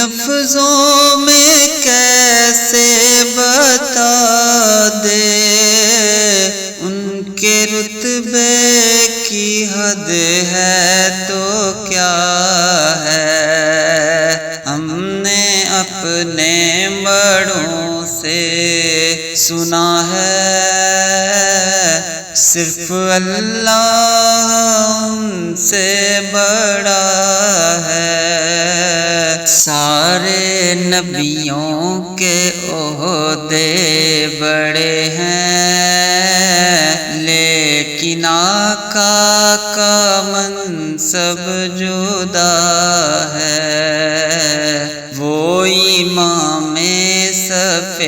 لفظوں میں کیسے بتا دے، ان کے رتبے کی حد ہے تو کیا ہے۔ ہم نے اپنے بڑوں سے سنا ہے، صرف اللہ ان سے بڑا ہے۔ سارے نبیوں کے عہدے بڑے ہیں، لیکن آقا کا منصب جدا ہے۔ وہ امام صف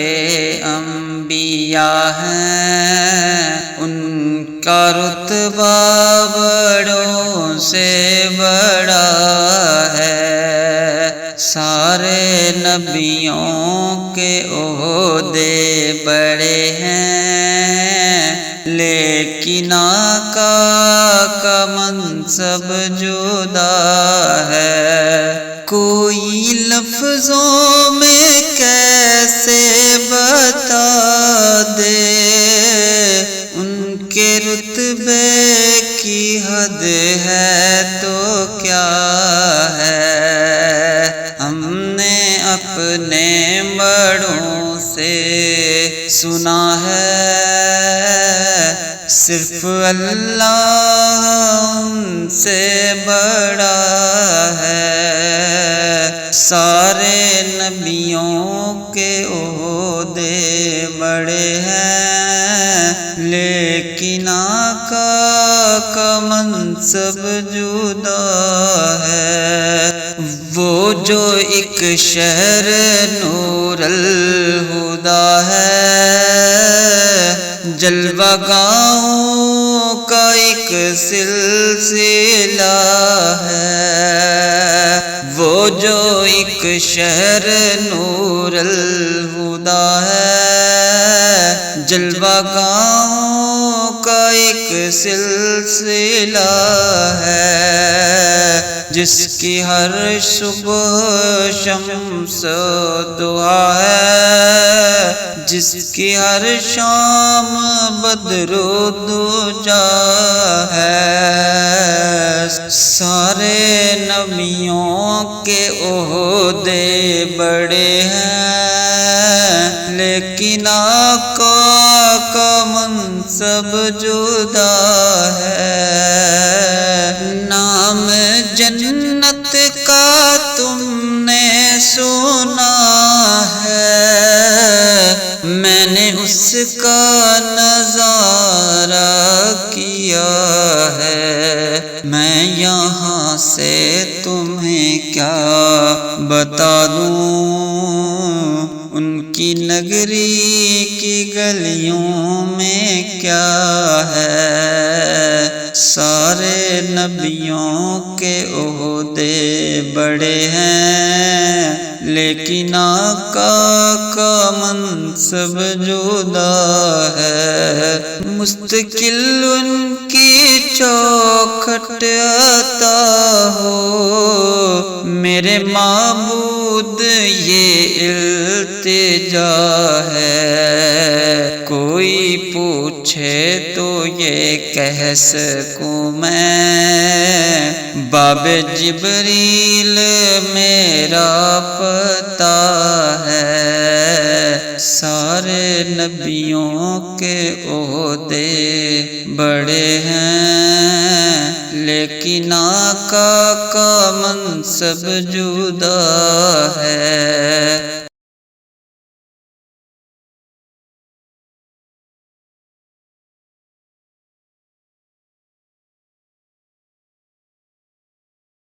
انبیاء ہیں، ان کا رتبہ بڑوں سے بڑا ہے۔ سارے نبیوں کے عہدے بڑے ہیں، لیکن آقا کا منصب جدا ہے۔ کوئی لفظوں میں کیسے بتا دے، ان کے رتبے کی حد ہے تو کیا ہے۔ ہم نے اپنے بڑوں سے سنا ہے، صرف اللہ ان سے بڑا ہے۔ سارے نبیوں کے عہدے بڑے ہیں، لیکن آقا کا منصب جدا ہے۔ وہ جو ایک شہر نور الہدیٰ ہے، جلوہ گاؤں کا ایک سلسلہ ہے۔ وہ جو ایک شہر نور الہدیٰ ہے، جلوہ گاؤں کا ایک سلسلہ ہے، جس کی ہر صبح شمس دعا ہے، جس کی ہر شام بدر دجا ہے۔ سارے نبیوں کے عہدے بڑے ہیں، لیکن آقا کا منصب جدا ہے۔ نام جنت کا تم نے سنا ہے، میں نے اس کا نظارہ کیا ہے۔ میں یہاں سے تمہیں کیا بتا دوں، ان کی نگری کی گلیوں میں کیا ہے۔ سارے نبیوں کے عہدے بڑے ہیں، لیکن آقا کا منصب جدا ہے۔ مستقل ان کی چوکھٹ عطا ہو، میرے معبود یہ التجا ہے۔ کوئی پوچھے تو یہ کہہ سکوں میں، باب جبریل میرا پتہ ہے۔ سارے نبیوں کے عہدے بڑے ہیں، لیکن آقا کا منصب جدا ہے۔